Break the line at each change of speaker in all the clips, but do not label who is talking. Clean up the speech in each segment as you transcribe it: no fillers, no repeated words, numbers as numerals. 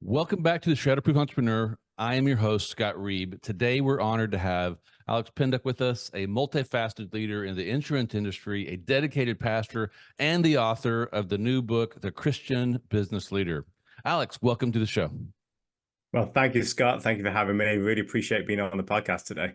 Welcome back to the Shatterproof Entrepreneur. I am your host, Scott Reeb. Today, we're honored to have Alex Penduck with us, a multifaceted leader in the insurance industry, a dedicated pastor, and the author of the new book, The Christian Business Leader. Alex, welcome to the show.
Well, thank you, Scott. Thank you for having me. Really appreciate being on the podcast today.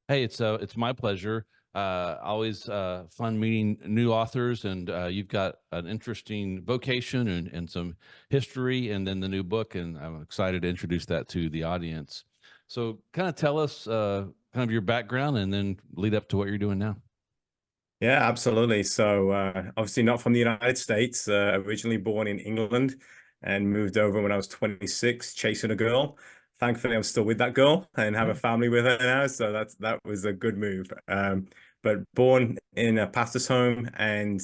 Hey, it's my pleasure. Always fun meeting new authors, and you've got an interesting vocation and some history, and then the new book, and I'm excited to introduce that to the audience. So kind of tell us kind of your background and then lead up to what you're doing now.
Yeah, absolutely. So obviously not from the United States, originally born in England and moved over when I was 26, chasing a girl. Thankfully, I'm still with that girl and have a family with her now. So that was a good move. But born in a pastor's home and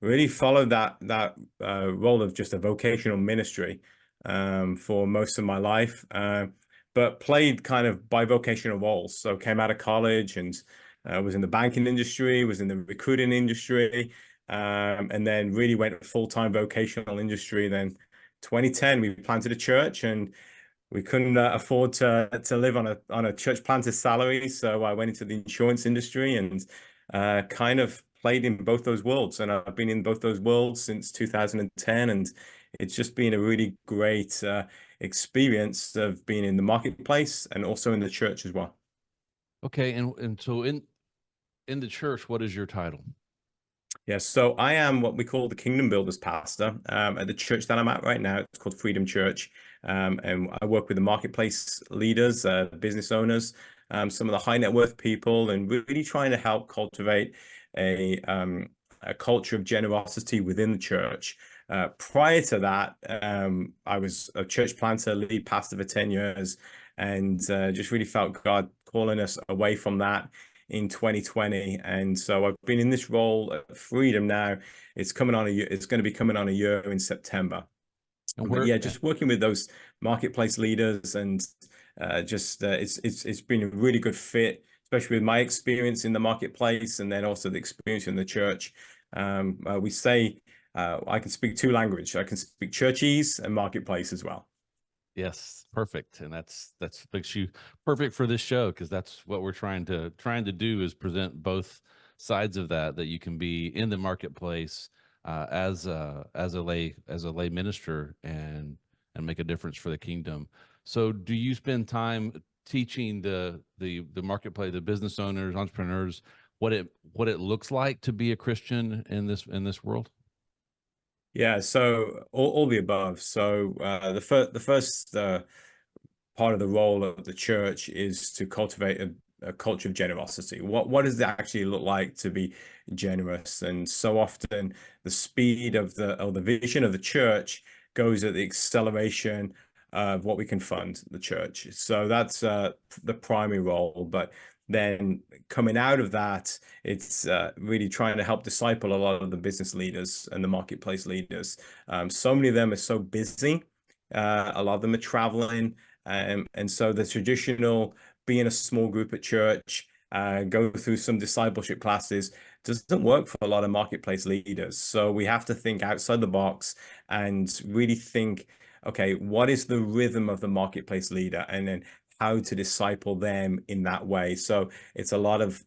really followed that role of just a vocational ministry for most of my life. But played kind of bivocational roles. So came out of college and was in the banking industry, was in the recruiting industry, and then really went full-time vocational industry. Then 2010, we planted a church, and we couldn't afford to live on a church planter's salary. So I went into the insurance industry and kind of played in both those worlds. And I've been in both those worlds since 2010, and it's just been a really great experience of being in the marketplace and also in the church as well.
Okay, and so in the church, what is your title?
Yeah, so I am what we call the Kingdom Builders Pastor at the church that I'm at right now. It's called Freedom Church. And I work with the marketplace leaders, business owners, some of the high net worth people, and really trying to help cultivate a culture of generosity within the church. Prior to that, I was a church planter, lead pastor for 10 years, and just really felt God calling us away from that in 2020. And so I've been in this role at Freedom now. It's coming on a year, it's going to be coming on a year in September. But yeah, just working with those marketplace leaders and it's been a really good fit, especially with my experience in the marketplace and then also the experience in the church. We say I can speak two languages. I can speak churchese and marketplace as well.
Yes, perfect. And that's makes you perfect for this show, because that's what we're trying to do, is present both sides of that you can be in the marketplace as a lay minister and make a difference for the kingdom. So do you spend time teaching the marketplace, the business owners, entrepreneurs, what it looks like to be a Christian in this world?
Yeah, so all the above. So the first part of the role of the church is to cultivate a culture of generosity. What does that actually look like to be generous? And so often the speed of the vision of the church goes at the acceleration of what we can fund the church. So that's the primary role. But then coming out of that, it's really trying to help disciple a lot of the business leaders and the marketplace leaders. So many of them are so busy. A lot of them are traveling. And so the traditional being a small group at church, go through some discipleship classes doesn't work for a lot of marketplace leaders. So we have to think outside the box and really think, okay, what is the rhythm of the marketplace leader? And then how to disciple them in that way. So it's a lot of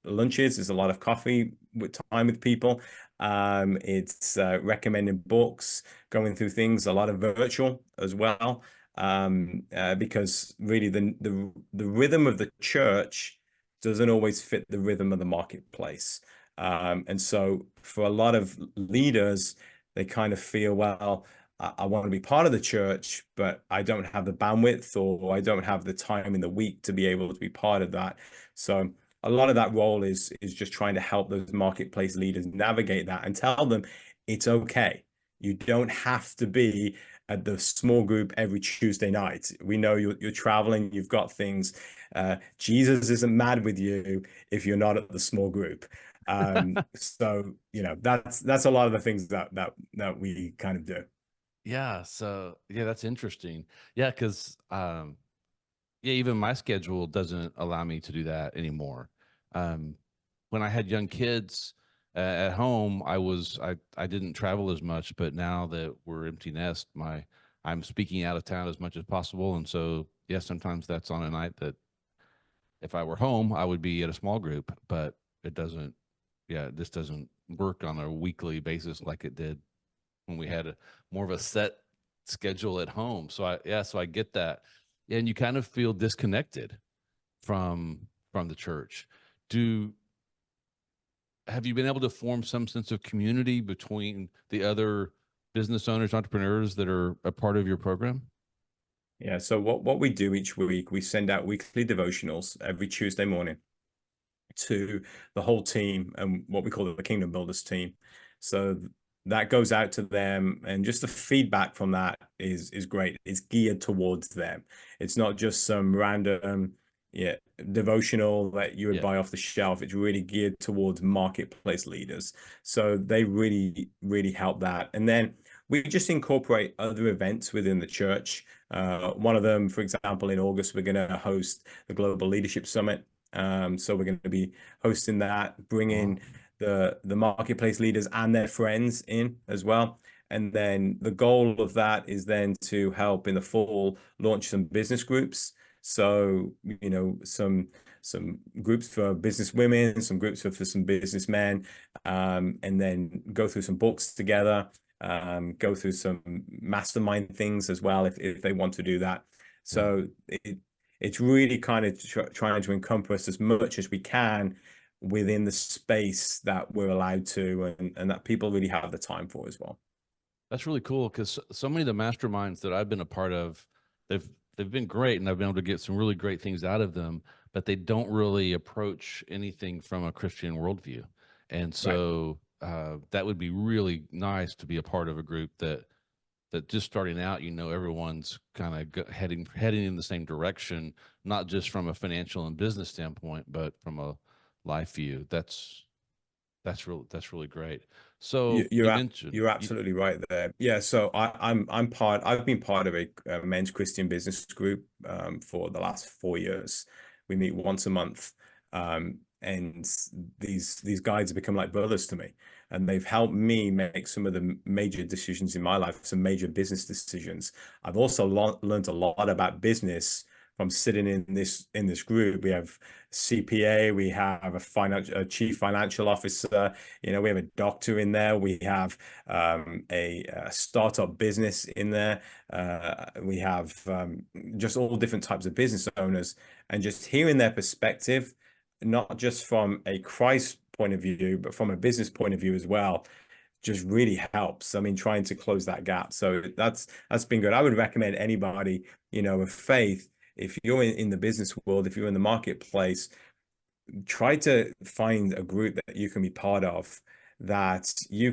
lunches, it's a lot of coffee with time with people. It's recommending books, going through things, a lot of virtual as well. Because really the rhythm of the church doesn't always fit the rhythm of the marketplace. And so for a lot of leaders, they kind of feel, well, I want to be part of the church, but I don't have the bandwidth or I don't have the time in the week to be able to be part of that. So a lot of that role is just trying to help those marketplace leaders navigate that and tell them it's okay. You don't have to be at the small group every Tuesday night. We know you're traveling, you've got things. Jesus isn't mad with you if you're not at the small group. So, that's a lot of the things that we kind of do.
Yeah. So yeah, that's interesting. Yeah. Cause, yeah, even my schedule doesn't allow me to do that anymore. When I had young kids at home, I didn't travel as much, but now that we're empty nest, I'm speaking out of town as much as possible. And so, yes, sometimes that's on a night that if I were home, I would be at a small group, but it doesn't, yeah, this doesn't work on a weekly basis like it did when we had more of a set schedule at home. So so I get that. And you kind of feel disconnected from the church. Do Have you been able to form some sense of community between the other business owners, entrepreneurs that are a part of your program?
Yeah. So what we do each week, we send out weekly devotionals every Tuesday morning to the whole team and what we call the Kingdom Builders team. So that goes out to them, and just the feedback from that is great. It's geared towards them. It's not just some random, yeah, devotional that you would
Yeah.
buy off the shelf. It's really geared towards marketplace leaders. So they really, really help that. And then we just incorporate other events within the church. One of them, for example, in August, we're going to host the Global Leadership Summit. So we're going to be hosting that,
Oh,
bringing the marketplace leaders and their friends in as well. And then the goal of that is then to help in the fall launch some business groups. So, some groups for business women, some groups for some businessmen, and then go through some books together, go through some mastermind things as well if they want to do that.
yeah.
So it's really kind of trying to encompass as much as we can within the space that we're allowed to, and that people really have the time for as well.
That's really cool because so many of the masterminds that I've been a part of, they've they've been great, and I've been able to get some really great things out of them, but they don't really approach anything from a Christian worldview. And
Right.
so that would be really nice to be a part of a group that just starting out, everyone's kind of heading in the same direction, not just from a financial and business standpoint, but from a life view. That's really great.
You,
So
you're
you
a-
mentioned,
you're absolutely right there. Yeah, so I've been part of a men's Christian business group for the last 4 years. We meet once a month, and these guys have become like brothers to me, and they've helped me make some of the major decisions in my life, some major business decisions. I've also learned a lot about business from sitting in this group. We have CPA, we have a chief financial officer, we have a doctor in there. We have a startup business in there. We have just all different types of business owners, and just hearing their perspective, not just from a Christ point of view, but from a business point of view as well, just really helps. I mean, trying to close that gap. So that's been good. I would recommend anybody, of faith, if you're in the business world, if you're in the marketplace, try to find a group that you can be part of, that you're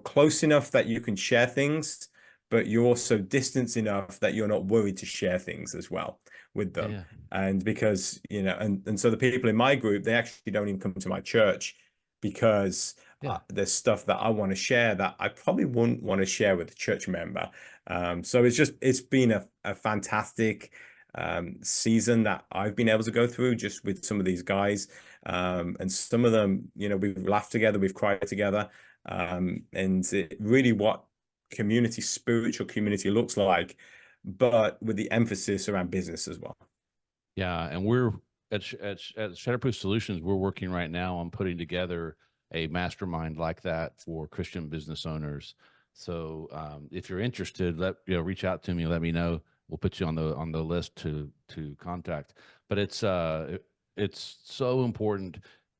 close enough that you can share things, but you're also distant enough that you're not worried to share things as well with them.
yeah,
And because, and so the people in my group, they actually don't even come to my church because
yeah.
there's stuff that I want to share that I probably wouldn't want to share with a church member. So it's been a fantastic season that I've been able to go through just with some of these guys. And some of them, we've laughed together, we've cried together. And it really what spiritual community looks like, but with the emphasis around business as well.
Yeah, and we're at Shatterproof Solutions. We're working right now on putting together a mastermind like that for Christian business owners. So if you're interested, reach out to me. Let me know. We'll put you on the list to contact. But it's so important.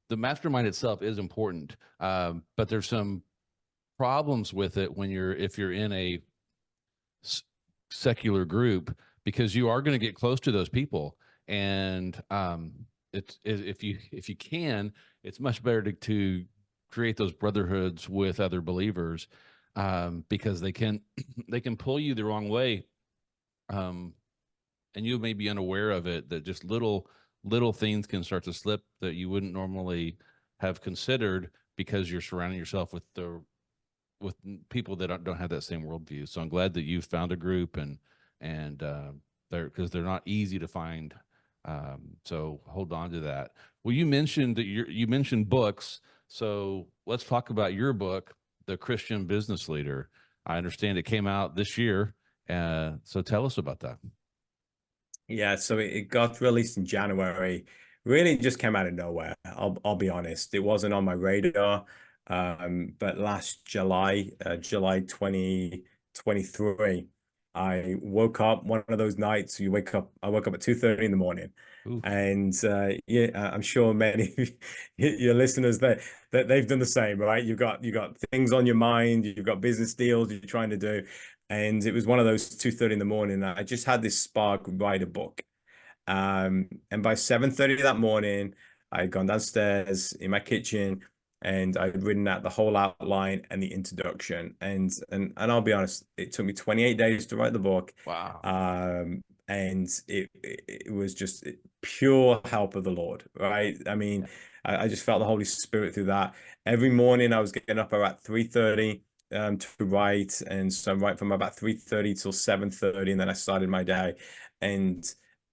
The mastermind itself is important, but there's some problems with it if you're in a secular group, because you are going to get close to those people. And if you can, it's much better to create those brotherhoods with other believers, because they can they can pull you the wrong way, um, and you may be unaware of it, that just little things can start to slip that you wouldn't normally have considered, because you're surrounding yourself with people that don't have that same worldview. So I'm glad that you found a group, and because they're not easy to find. So hold on to that. Well, you mentioned that you mentioned books. So let's talk about your book, The Christian Business Leader. I understand it came out this year. So tell us about that.
Yeah, so it got released in January. Really just came out of nowhere. I'll be honest. It wasn't on my radar. But last July, July 2023, I woke up one of those nights I woke up at 2:30 in the morning.
Ooh,
And yeah, I'm sure many of your listeners that they've done the same, right? You've got things on your mind, you've got business deals you're trying to do. And it was one of those 2:30 in the morning. I just had this spark, write a book. And by 7:30 that morning, I'd gone downstairs in my kitchen and I'd written out the whole outline and the introduction. And I'll be honest, it took me 28 days to write the book.
wow.
And it was just pure help of the Lord, right? I mean, I just felt the Holy Spirit through that. Every morning I was getting up about 3:30 to write. And so I write from about 3:30 till 7:30, and then I started my day. And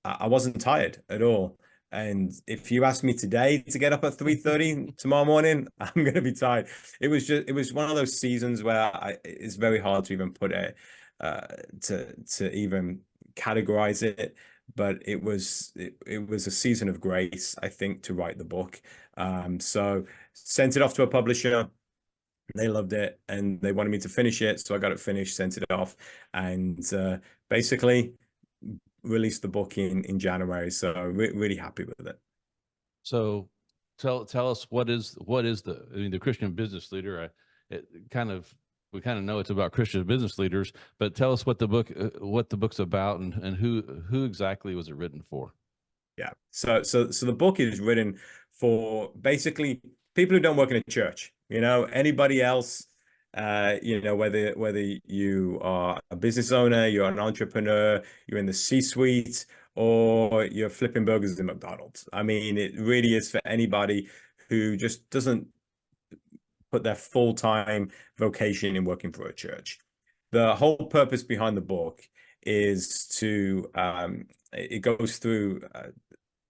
I wasn't tired at all. And if you ask me today to get up at 3:30 tomorrow morning, I'm going to be tired. It was one of those seasons where it's very hard to even put it, uh, to even categorize it. But it was a season of grace, I think, to write the book. So sent it off to a publisher. They loved it and they wanted me to finish it. So I got it finished, sent it off, and basically released the book in January. So really happy with it.
So tell us what is the, I mean, the Christian business leader. It kind of, we kind of know it's about Christian business leaders, but tell us what the book's about, and who exactly was it written for?
Yeah. So the book is written for basically people who don't work in a church. Anybody else. Whether you are a business owner, you're an entrepreneur, you're in the C-suite, or you're flipping burgers in McDonald's. I mean, it really is for anybody who just doesn't put their full-time vocation in working for a church. The whole purpose behind the book is it goes through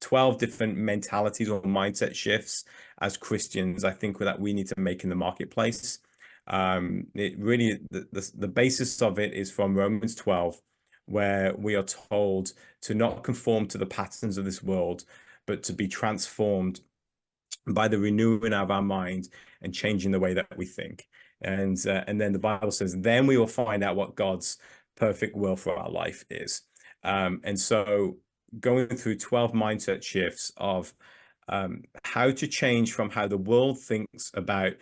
12 different mentalities or mindset shifts as Christians, I think, that we need to make in the marketplace. It really, the basis of it is from Romans 12, where we are told to not conform to the patterns of this world, but to be transformed by the renewing of our mind and changing the way that we think. And then the Bible says, then we will find out what God's perfect will for our life is. And so going through 12 mindset shifts of how to change from how the world thinks about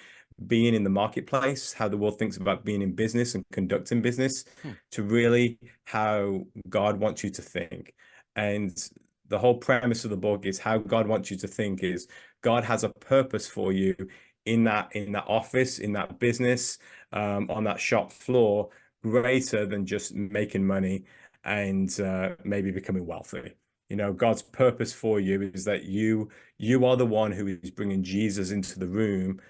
being in the marketplace, how the world thinks about being in business and conducting business, to really how God wants you to think. And the whole premise of the book is how God wants you to think is God has a purpose for you in that office, in that business, on that shop floor, greater than just making money and maybe becoming wealthy. God's purpose for you is that you are the one who is bringing Jesus into the room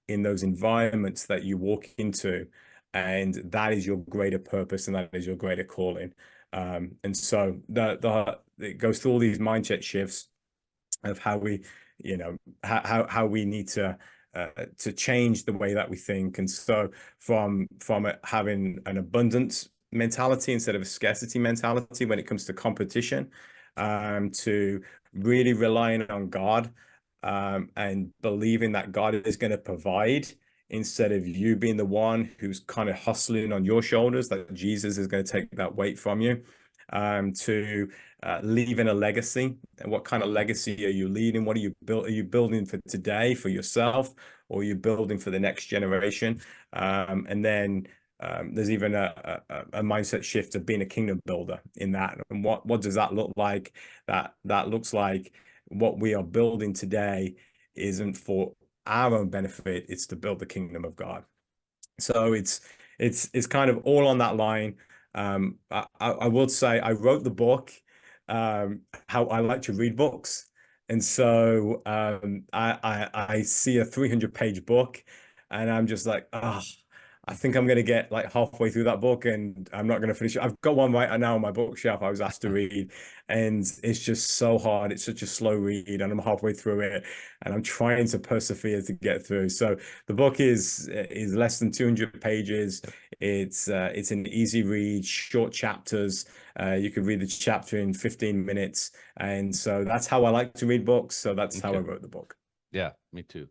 in those environments that you walk into, and that is your greater purpose and that is your greater calling. And so it goes through all these mindset shifts of how we, how we need to change the way that we think. And so from having an abundance mentality instead of a scarcity mentality when it comes to competition, to really relying on God, and believing that God is going to provide instead of you being the one who's kind of hustling on your shoulders, that Jesus is going to take that weight from you, to leaving a legacy. And what kind of legacy are you leading? What are you building for today, for yourself, or are you building for the next generation? And then there's even a mindset shift of being a kingdom builder in that. And what does that look like? That looks like what we are building today isn't for our own benefit, it's to build the kingdom of God. So it's kind of all on that line. I would say I wrote the book how I like to read books. And so I see a 300-page book and I'm just like, I think I'm going to get like halfway through that book and I'm not going to finish it. I've got one right now on my bookshelf I was asked to read, and it's just so hard. It's such a slow read and I'm halfway through it and I'm trying to persevere to get through. So the book is less than 200 pages. It's an easy read, short chapters. You could read the chapter in 15 minutes. And so that's how I like to read books. So that's how I
Okay.
wrote the book.
Yeah, me too.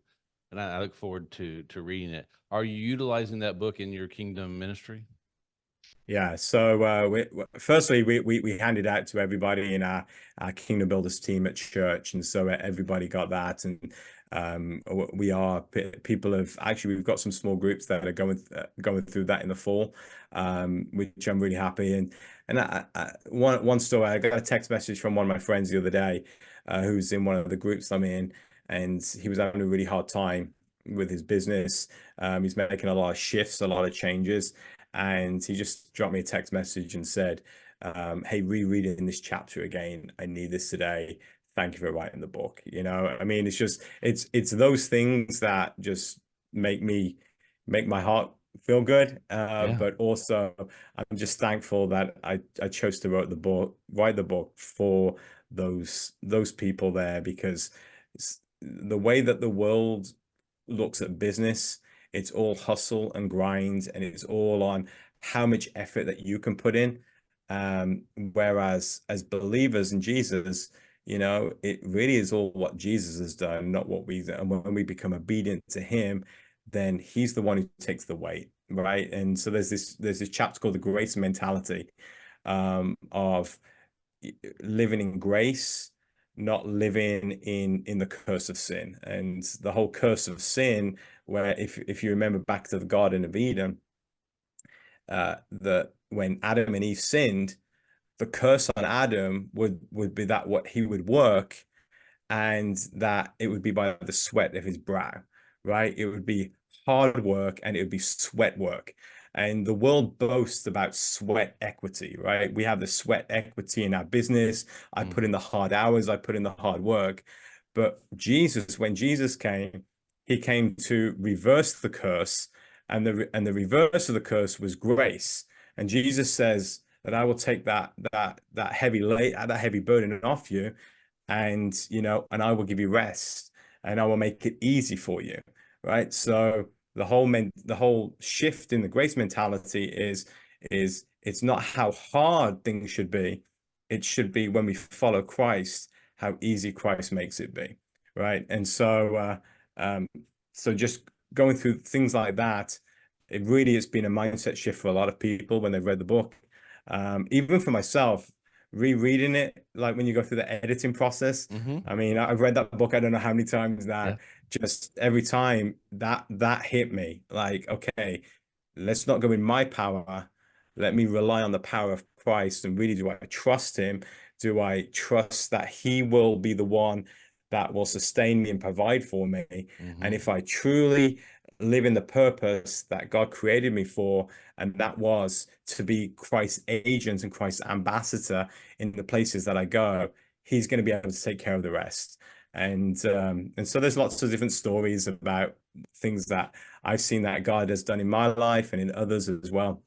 And I look forward to reading it. Are you utilizing that book in your kingdom ministry?
Yeah, so firstly, we handed out to everybody in our Kingdom Builders team at church, and so everybody got that. And we are people of actually we've got some small groups that are going through that in the fall, which I'm really happy. And one story, I got a text message from one of my friends the other day, who's in one of the groups I'm in, and he was having a really hard time with his business. He's making a lot of shifts, a lot of changes, and he just dropped me a text message and said, hey, rereading this chapter again, I need this today. Thank you for writing the book. I mean, it's those things that just make my heart feel good.
Yeah.
But also I'm just thankful that I chose to write the book for those people there, because the way that the world looks at business, it's all hustle and grind, and it's all on how much effort that you can put in. Whereas as believers in Jesus, it really is all what Jesus has done, not what we do. And when we become obedient to him, then he's the one who takes the weight, right? And so there's this chapter called the grace mentality, of living in grace, not living in the curse of sin. And the whole curse of sin, where if you remember back to the Garden of Eden, that when Adam and Eve sinned, the curse on Adam would be that what he would work, and that it would be by the sweat of his brow, right? It would be hard work, and it would be sweat work. And the world boasts about sweat equity, right? We have the sweat equity in our business. I put in the hard hours, I put in the hard work. But when Jesus came, he came to reverse the curse, and the reverse of the curse was grace. And Jesus says that I will take that heavy burden off you, and I will give you rest, and I will make it easy for you, right? So the whole shift in the grace mentality is it's not how hard things should be. It should be, when we follow Christ, how easy Christ makes it be, right? And so just going through things like that, it really has been a mindset shift for a lot of people when they've read the book. Even for myself, rereading it, like when you go through the editing process. I mean, I've read that book I don't know how many times now.
Yeah.
Just every time that hit me, like, okay, let's not go in my power. Let me rely on the power of Christ. And really, do I trust him? Do I trust that he will be the one that will sustain me and provide for me? And if I truly live in the purpose that God created me for, and that was to be Christ's agent and Christ's ambassador in the places that I go, he's going to be able to take care of the rest. And so there's lots of different stories about things that I've seen that God has done in my life and in others as well.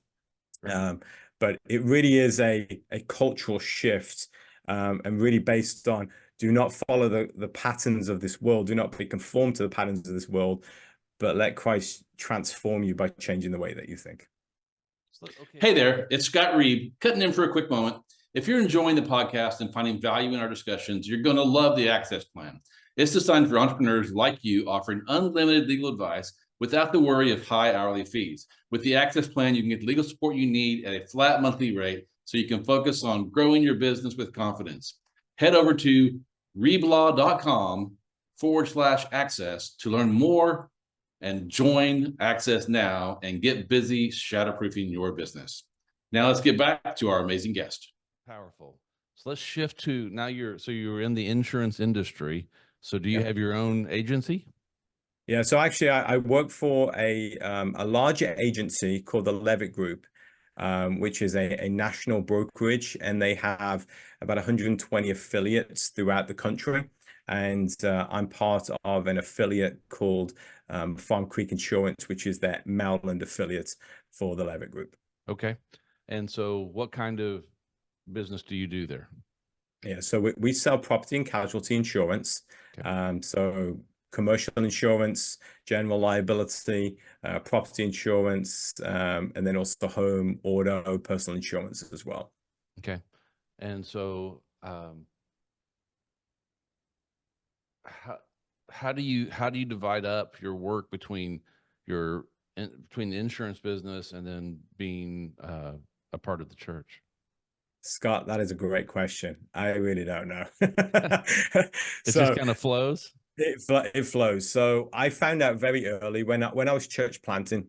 But it really is a cultural shift, and really based on, do not follow the patterns of this world. Do not be conformed to the patterns of this world, but let Christ transform you by changing the way that you think.
Hey there, it's Scott Reed, cutting in for a quick moment. If you're enjoying the podcast and finding value in our discussions, you're going to love the Access Plan. It's designed for entrepreneurs like you, offering unlimited legal advice without the worry of high hourly fees. With the Access Plan, you can get the legal support you need at a flat monthly rate, so you can focus on growing your business with confidence. Head over to reblaw.com/access to learn more and join Access now and get busy shatterproofing your business. Now let's get back to our amazing guest.
Powerful. So let's shift to now. You're in the insurance industry. So do you have your own agency?
Yeah, so actually, I work for a larger agency called the Levitt Group, which is a national brokerage, and they have about 120 affiliates throughout the country. And I'm part of an affiliate called Farm Creek Insurance, which is their Maryland affiliate for the Levitt Group.
Okay. And so what kind of business do you do there?
Yeah, so we sell property and casualty insurance.
Okay.
So commercial insurance, general liability, property insurance, and then also home, auto, personal insurance as well.
Okay. And so, how do you divide up your work between between the insurance business and then being a part of the church?
Scott, that is a great question. I really don't know.
It just
So
kind of flows.
it flows. So I found out very early when I was church planting,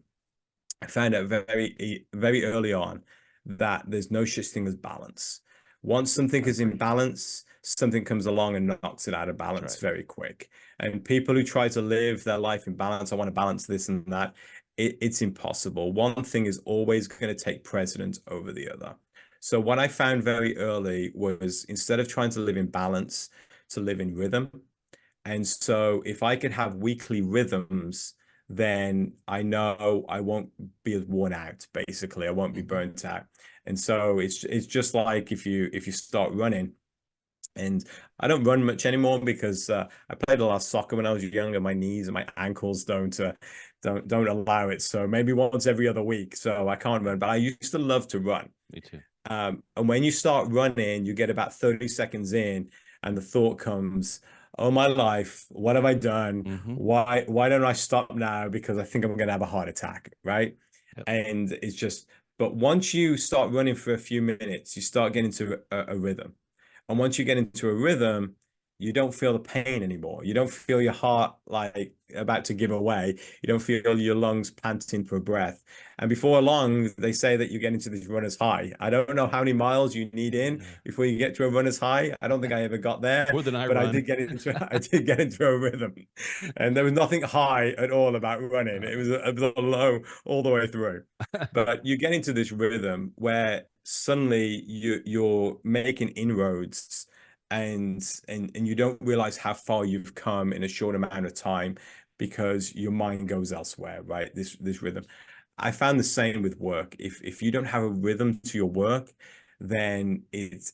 I found out very early on that there's no such thing as balance. Once something is in balance, something comes along and knocks it out of balance very quick. And people who try to live their life in balance, I want to balance this and that, it's impossible. One thing is always going to take precedence over the other. So what I found very early was, instead of trying to live in balance, to live in rhythm. And so if I could have weekly rhythms, then I know I won't be worn out, basically. I won't be burnt out. And so it's just like if you start running. And I don't run much anymore because I played a lot of soccer when I was younger. My knees and my ankles don't allow it. So maybe once every other week. So I can't run, but I used to love to run.
Me too.
And when you start running, you get about 30 seconds in, and the thought comes, "Oh, my life, what have I done? Why don't I stop now? Because I think I'm going to have a heart attack," right?
Yep.
And it's just, but once you start running for a few minutes, you start getting into a rhythm. And once you get into a rhythm, you don't feel the pain anymore. You don't feel your heart like about to give away. You don't feel your lungs panting for breath. And before long, they say that you get into this runner's high. I don't know how many miles you need in before you get to a runner's high. I don't think I ever got there.
More than I
but
run.
I did get into a rhythm. And there was nothing high at all about running. It was a low all the way through. But you get into this rhythm where suddenly you're making inroads, and you don't realize how far you've come in a short amount of time because your mind goes elsewhere, right? This rhythm. I found the same with work. If you don't have a rhythm to your work, then it's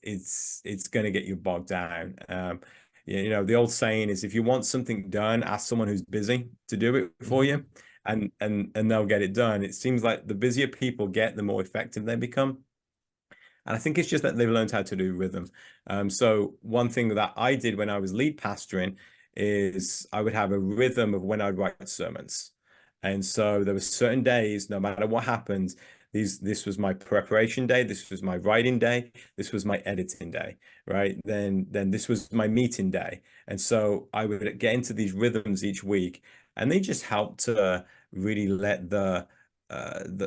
going to get you bogged down. You know, the old saying is, if you want something done, ask someone who's busy to do it for you, and they'll get it done. It seems like the busier people get, the more effective they become. And I think it's just that they've learned how to do rhythm. So one thing that I did when I was lead pastoring is I would have a rhythm of when I'd write sermons. And so there were certain days, no matter what happened, this was my preparation day, this was my writing day, this was my editing day, right? Then this was my meeting day. And so I would get into these rhythms each week, and they just helped to really let the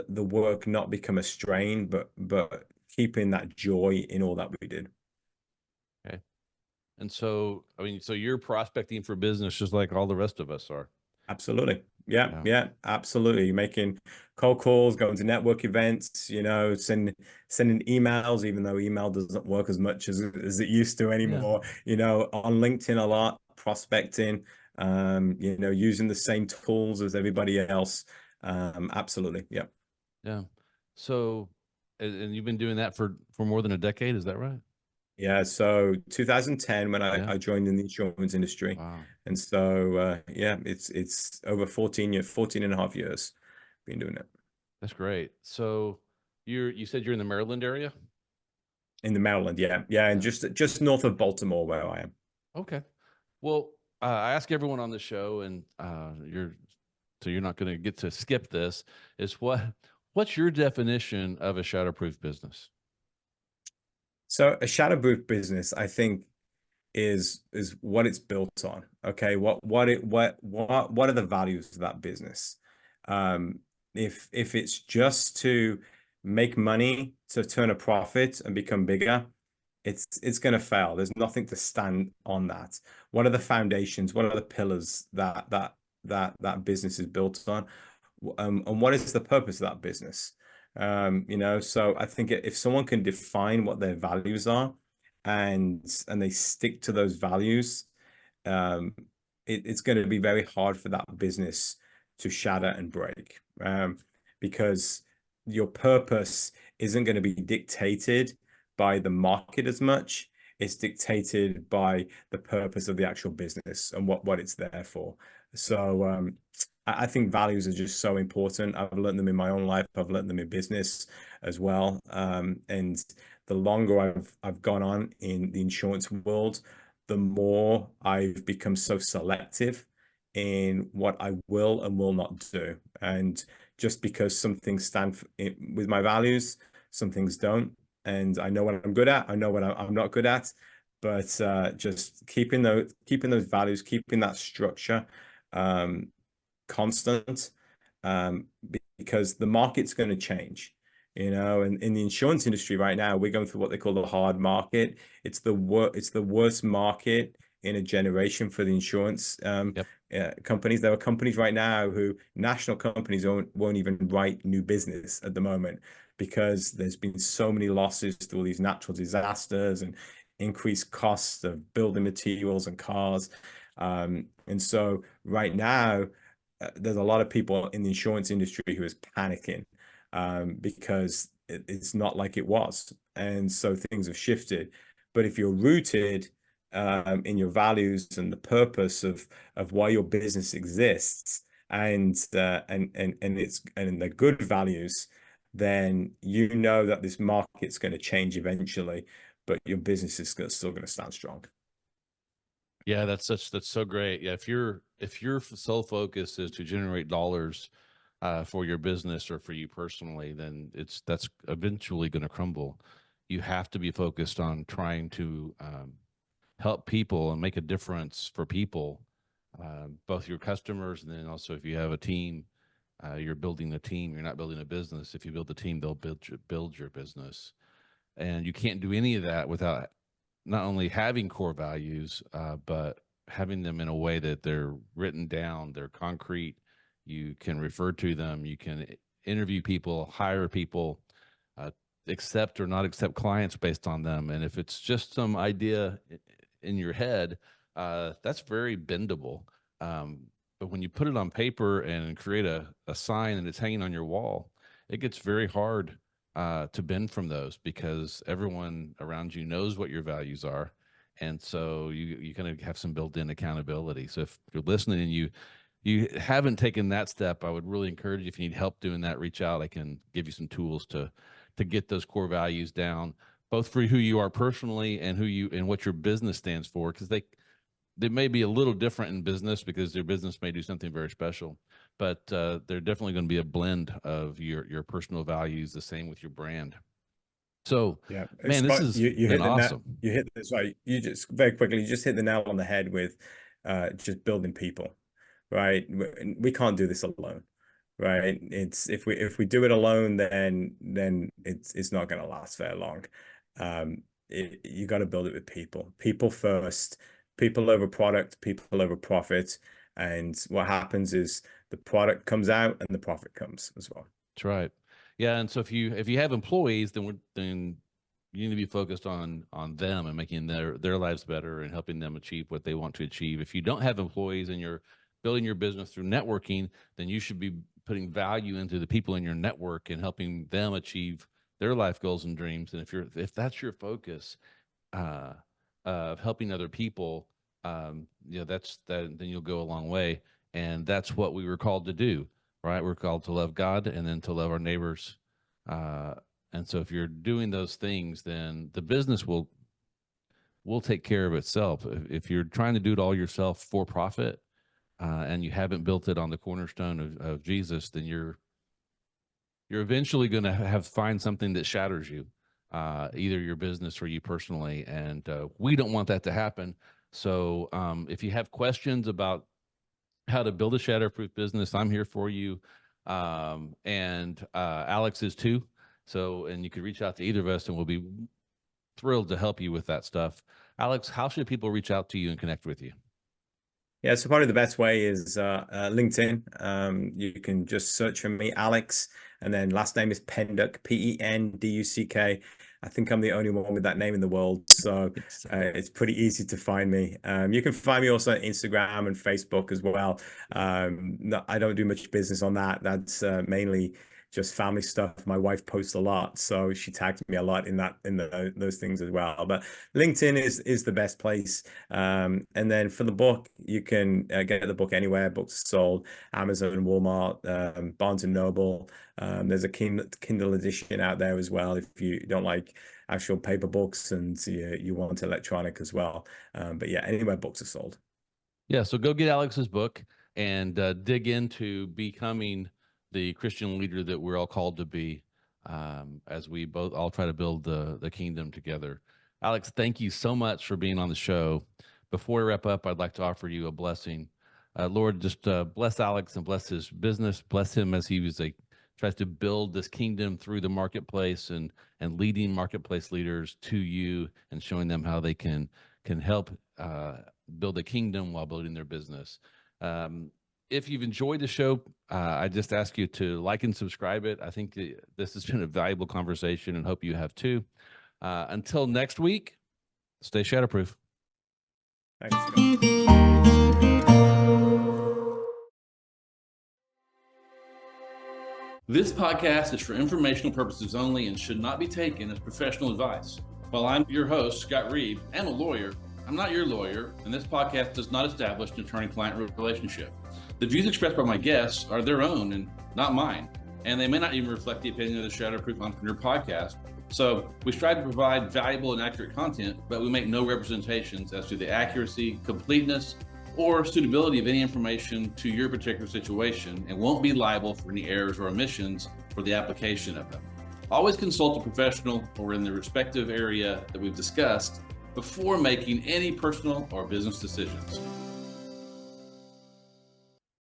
work not become a strain, but keeping that joy in all that we did.
Okay. And so, I mean, so you're prospecting for business just like all the rest of us are.
Absolutely. Yeah, absolutely. Making cold calls, going to network events, you know, sending emails, even though email doesn't work as much as it used to anymore, you know, on LinkedIn a lot, prospecting, you know, using the same tools as everybody else. Absolutely. Yeah.
Yeah. So, and you've been doing that for more than a decade, is that right?
Yeah, so 2010 when I joined in the insurance industry.
Wow.
And so yeah, it's over 14 and a half years been doing it.
That's great. So you said you're in the Maryland area?
In the Maryland, yeah, and just north of Baltimore where I am.
Okay. Well, I ask everyone on the show, and you're not going to get to skip this, is what's your definition of a shatterproof business?
So a shatterproof business, I think, is what it's built on. Okay, what are the values of that business? If it's just to make money, to turn a profit and become bigger, it's going to fail. There's nothing to stand on that. What are the foundations? What are the pillars that business is built on? And what is the purpose of that business? You know, so I think if someone can define what their values are, and they stick to those values, it's going to be very hard for that business to shatter and break, because your purpose isn't going to be dictated by the market as much. It's dictated by the purpose of the actual business and what it's there for. So I think values are just so important. I've learned them in my own life. I've learned them in business as well. And the longer I've gone on in the insurance world, the more I've become so selective in what I will and will not do. And just because some things stand with my values, some things don't. And I know what I'm good at. I know what I'm not good at. But just keeping those values, keeping that structure constant, because the market's going to change. And in the insurance industry right now, we're going through what they call the hard market. It's the worst market in a generation for the insurance companies. There are companies right now who, national companies, won't even write new business at the moment because there's been so many losses through all these natural disasters and increased costs of building materials and cars. And so right now, there's a lot of people in the insurance industry who is panicking because it's not like it was. And so things have shifted. But if you're rooted in your values and the purpose of why your business exists, and the good values, then you know that this market's going to change eventually, but your business is still going to stand strong.
Yeah, that's so great. Yeah, if your sole focus is to generate dollars for your business or for you personally, then that's eventually going to crumble. You have to be focused on trying to help people and make a difference for people, both your customers, and then also if you have a team, you're building a team. You're not building a business. If you build a team, they'll build your business, and you can't do any of that without not only having core values, but having them in a way that they're written down, they're concrete. You can refer to them. You can interview people, hire people, accept or not accept clients based on them. And if it's just some idea in your head, that's very bendable. But when you put it on paper and create a sign and it's hanging on your wall, it gets very hard to bend from those because everyone around you knows what your values are. And so you kind of have some built-in accountability. So if you're listening and you haven't taken that step, I would really encourage you, if you need help doing that, reach out. I can give you some tools to get those core values down, both for who you are personally and what your business stands for, because they may be a little different in business because their business may do something very special, but they're definitely going to be a blend of your personal values, the same with your brand. So,
yeah,
man, this has been awesome.
You hit this right. You just very quickly, you just hit the nail on the head with just building people, right? We can't do this alone, right? It's if we do it alone, then it's not going to last very long. You got to build it with people first, people over product, people over profit. And what happens is the product comes out and the profit comes as well.
That's right. Yeah, and so if you have employees, then you need to be focused on them and making their lives better and helping them achieve what they want to achieve. If you don't have employees and you're building your business through networking, then you should be putting value into the people in your network and helping them achieve their life goals and dreams. And if that's your focus of helping other people, then you'll go a long way. And that's what we were called to do. Right? We're called to love God and then to love our neighbors. And so if you're doing those things, then the business will take care of itself. If you're trying to do it all yourself for profit, and you haven't built it on the cornerstone of Jesus, then you're eventually going to find something that shatters you, either your business or you personally. And we don't want that to happen. So if you have questions about how to build a shatterproof business, I'm here for you. And Alex is too. So, and you could reach out to either of us and we'll be thrilled to help you with that stuff. Alex, how should people reach out to you and connect with you?
Yeah, so probably the best way is LinkedIn. You can just search for me, Alex, and then last name is Penduck, Penduck. I think I'm the only one with that name in the world, so it's pretty easy to find me. You can find me also on Instagram and Facebook as well. No, I don't do much business on that. That's mainly just family stuff. My wife posts a lot, so she tags me a lot in those things as well. But LinkedIn is the best place. And then for the book, you can get the book anywhere books are sold: Amazon, Walmart, Barnes and Noble. There's a Kindle edition out there as well if you don't like actual paper books and you want electronic as well. But yeah, anywhere books are sold.
Yeah, so go get Alex's book and dig into becoming the Christian leader that we're all called to be, as we both all try to build the kingdom together. Alex, thank you so much for being on the show. Before we wrap up, I'd like to offer you a blessing. Lord, just bless Alex and bless his business. Bless him as he tries to build this kingdom through the marketplace and leading marketplace leaders to you and showing them how they can help build a kingdom while building their business. If you've enjoyed the show, I just ask you to like and subscribe it. I think this has been a valuable conversation and hope you have too. Until next week, stay Shatterproof.
Thanks.
This podcast is for informational purposes only and should not be taken as professional advice. While I'm your host, Scott Reed, and a lawyer, I'm not your lawyer, and this podcast does not establish an attorney-client relationship. The views expressed by my guests are their own and not mine, and they may not even reflect the opinion of the Shatterproof Entrepreneur Podcast. So we strive to provide valuable and accurate content, but we make no representations as to the accuracy, completeness, or suitability of any information to your particular situation, and won't be liable for any errors or omissions for the application of them. Always consult a professional or in the respective area that we've discussed before making any personal or business decisions.